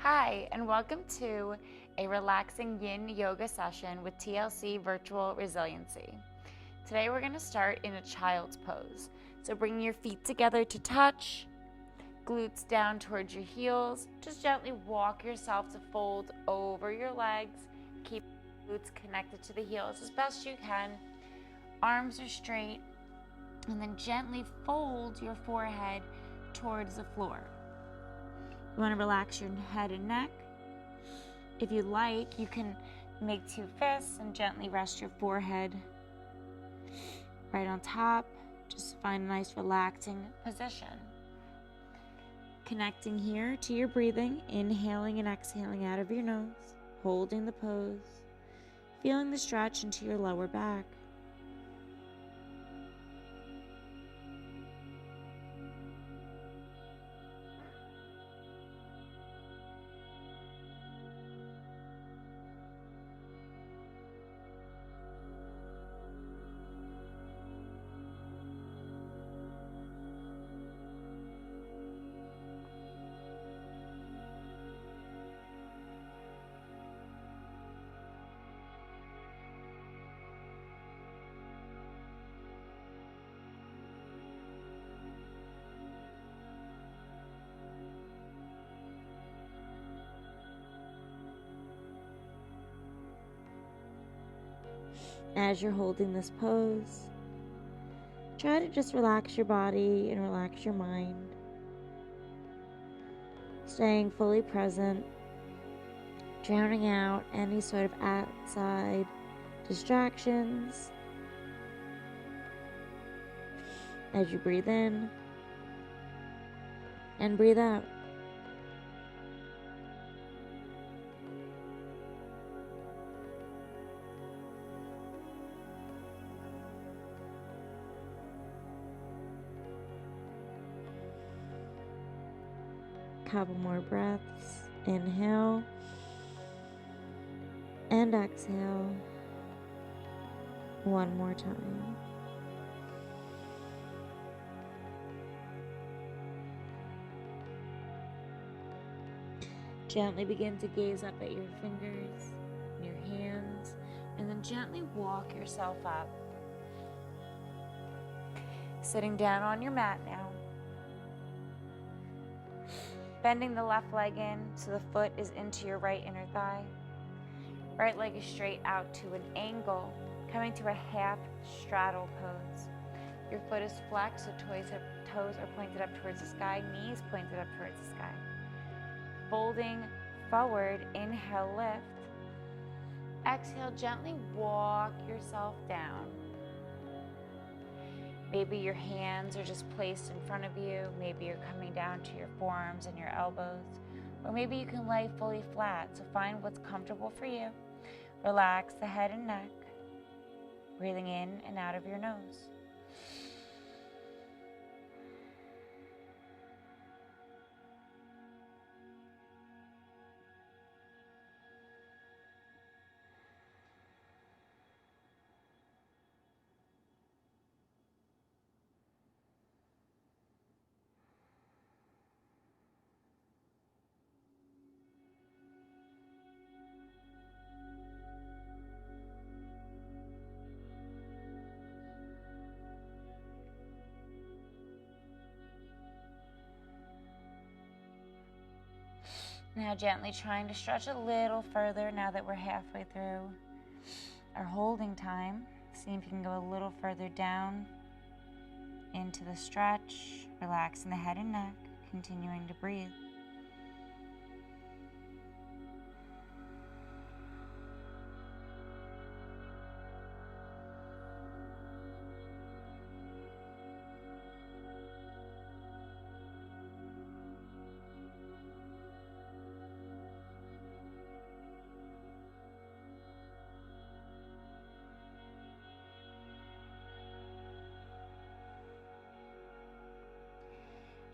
Hi, and welcome to a relaxing Yin Yoga session with TLC Virtual Resiliency. Today we're going to start in a child's pose. So bring your feet together to touch, glutes down towards your heels. Just gently walk yourself to fold over your legs. Keep glutes connected to the heels as best you can. Arms are straight, and then gently fold your forehead towards the floor. You want to relax your head and neck. If you like, you can make two fists and gently rest your forehead right on top. Just find a nice relaxing position. Connecting here to your breathing, inhaling and exhaling out of your nose, holding the pose, feeling the stretch into your lower back. As you're holding this pose, try to just relax your body and relax your mind, staying fully present, drowning out any sort of outside distractions. As you breathe in and breathe out. Couple more breaths. Inhale and exhale. One more time. Gently begin to gaze up at your fingers, your hands, and then gently walk yourself up. Sitting down on your mat now. Bending the left leg in so the foot is into your right inner thigh. Right leg is straight out to an angle, coming to a half straddle pose. Your foot is flexed, so toes are pointed up towards the sky, knees pointed up towards the sky. Folding forward, inhale, lift. Exhale, gently walk yourself down. Maybe your hands are just placed in front of you. Maybe you're coming down to your forearms and your elbows. Or maybe you can lay fully flat. So find what's comfortable for you. Relax the head and neck. Breathing in and out of your nose. Now gently trying to stretch a little further now that we're halfway through our holding time. See if you can go a little further down into the stretch, relaxing the head and neck, continuing to breathe.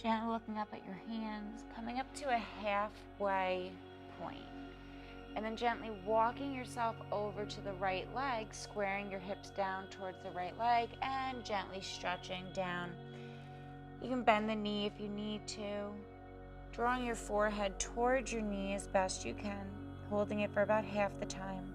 Gently looking up at your hands, coming up to a halfway point. And then gently walking yourself over to the right leg, squaring your hips down towards the right leg and gently stretching down. You can bend the knee if you need to. Drawing your forehead towards your knee as best you can, holding it for about half the time.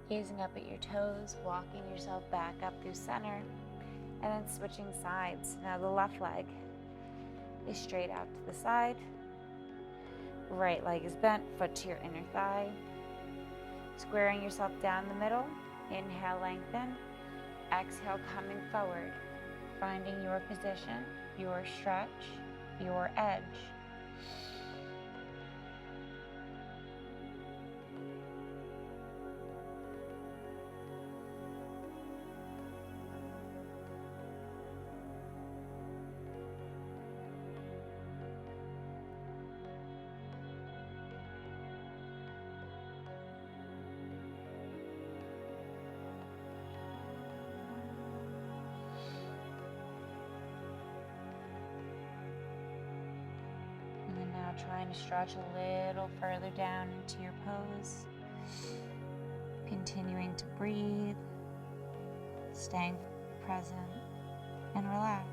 Gazing up at your toes, walking yourself back up through center, and then switching sides. Now the left leg is straight out to the side. Right leg is bent, foot to your inner thigh. Squaring yourself down the middle. Inhale, lengthen. Exhale, coming forward. Finding your position, your stretch, your edge. Trying to stretch a little further down into your pose. Continuing to breathe, staying present, and relax.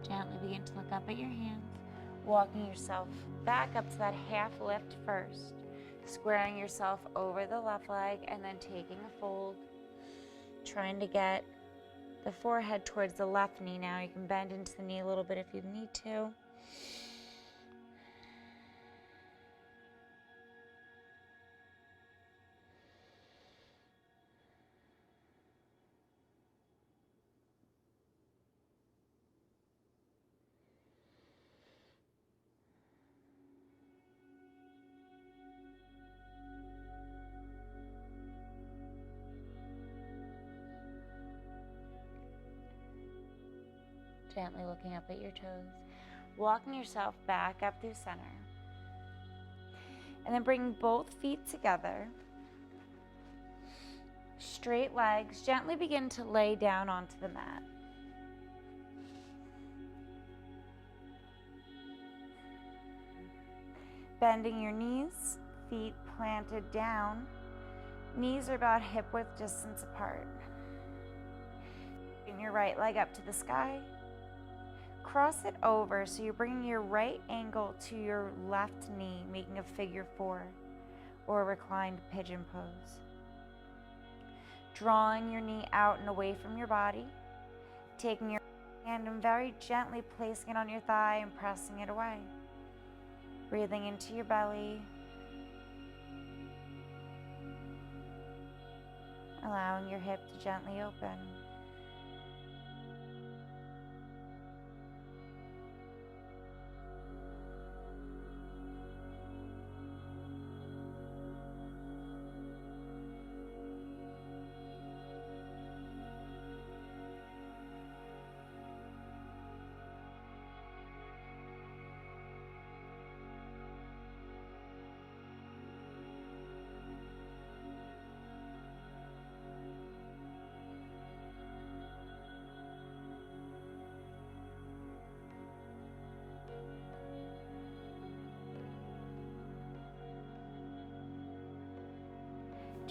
Gently begin to look up at your hands, walking yourself back up to that half lift first, squaring yourself over the left leg and then taking a fold, trying to get the forehead towards the left knee now. You can bend into the knee a little bit if you need to. Gently looking up at your toes, walking yourself back up through center. And then bring both feet together. Straight legs, gently begin to lay down onto the mat. Bending your knees, feet planted down. Knees are about hip width distance apart. Bring your right leg up to the sky. Cross it over so you're bringing your right ankle to your left knee, making a figure 4 or a reclined pigeon pose. Drawing your knee out and away from your body, taking your hand and very gently placing it on your thigh and pressing it away. Breathing into your belly, allowing your hip to gently open.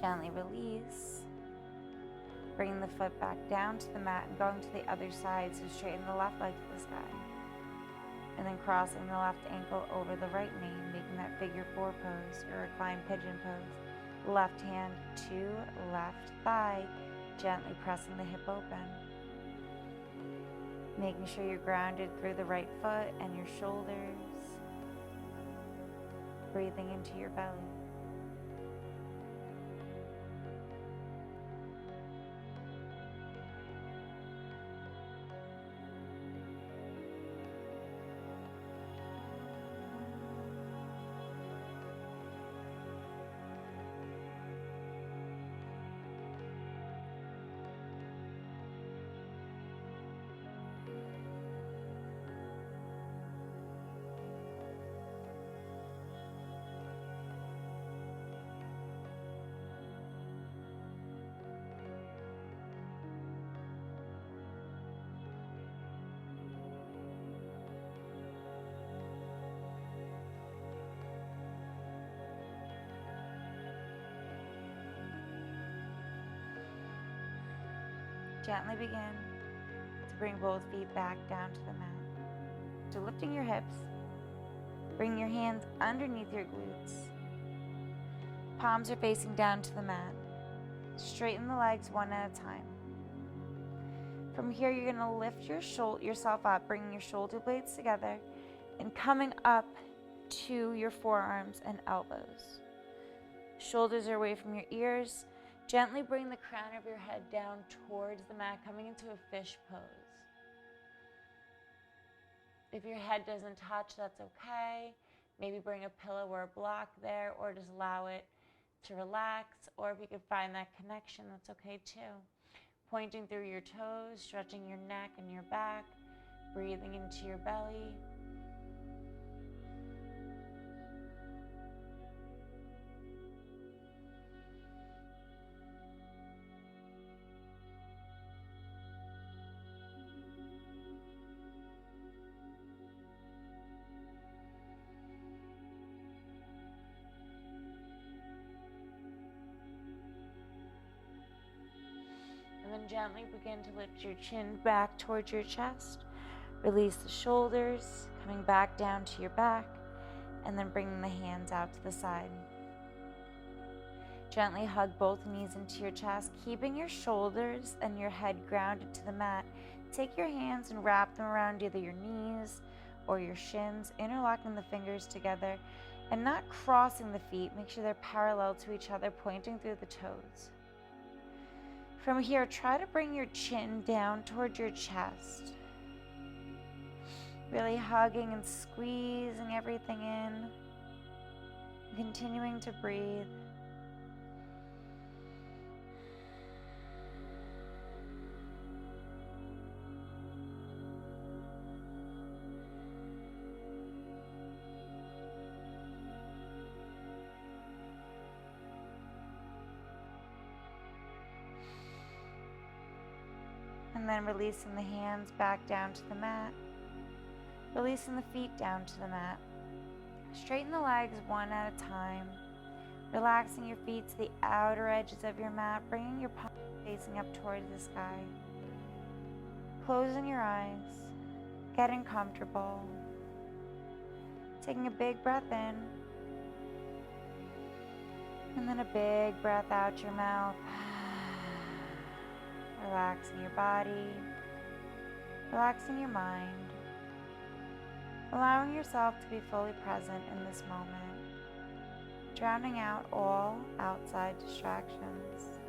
Gently release. Bringing the foot back down to the mat and going to the other side, so straighten the left leg to the sky. And then crossing the left ankle over the right knee, making that figure 4 pose or reclined pigeon pose. Left hand to left thigh, gently pressing the hip open. Making sure you're grounded through the right foot and your shoulders. Breathing into your belly. Gently begin to bring both feet back down to the mat. So lifting your hips, bring your hands underneath your glutes. Palms are facing down to the mat. Straighten the legs one at a time. From here, you're going to lift yourself up, bringing your shoulder blades together and coming up to your forearms and elbows. Shoulders are away from your ears. Gently bring the crown of your head down towards the mat, coming into a fish pose. If your head doesn't touch, that's okay. Maybe bring a pillow or a block there, or just allow it to relax. Or if you can find that connection, that's okay too. Pointing through your toes, stretching your neck and your back, breathing into your belly. And then gently begin to lift your chin back towards your chest. Release the shoulders, coming back down to your back, and then bringing the hands out to the side. Gently hug both knees into your chest, keeping your shoulders and your head grounded to the mat. Take your hands and wrap them around either your knees or your shins, interlocking the fingers together and not crossing the feet. Make sure they're parallel to each other, pointing through the toes. From here, try to bring your chin down towards your chest. Really hugging and squeezing everything in. Continuing to breathe. And then releasing the hands back down to the mat. Releasing the feet down to the mat. Straighten the legs one at a time. Relaxing your feet to the outer edges of your mat, bringing your palms facing up towards the sky. Closing your eyes, getting comfortable. Taking a big breath in. And then a big breath out your mouth. Relaxing your body, relaxing your mind, allowing yourself to be fully present in this moment, drowning out all outside distractions.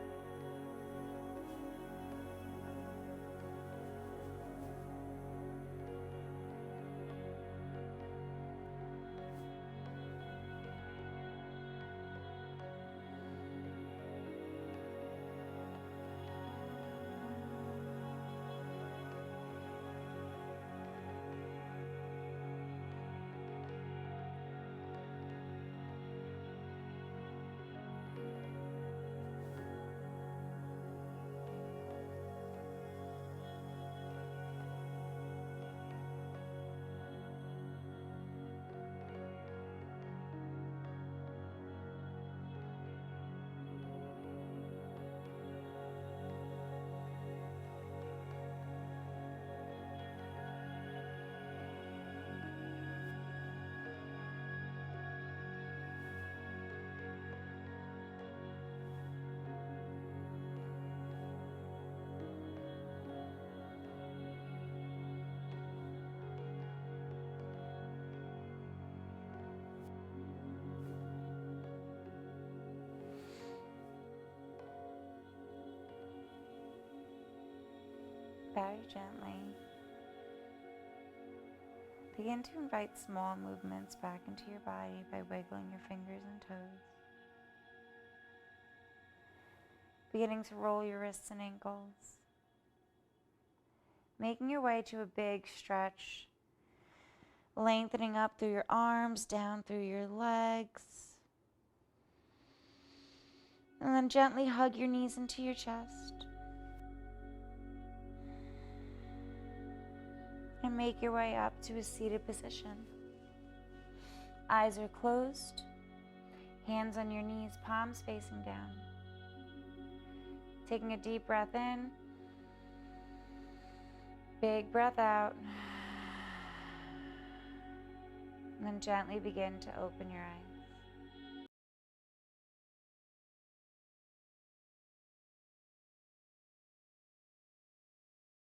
Very gently. Begin to invite small movements back into your body by wiggling your fingers and toes. Beginning to roll your wrists and ankles. Making your way to a big stretch. Lengthening up through your arms, down through your legs. And then gently hug your knees into your chest. And make your way up to a seated position. Eyes are closed, hands on your knees, palms facing down. Taking a deep breath in big breath out. And then gently begin to open your eyes.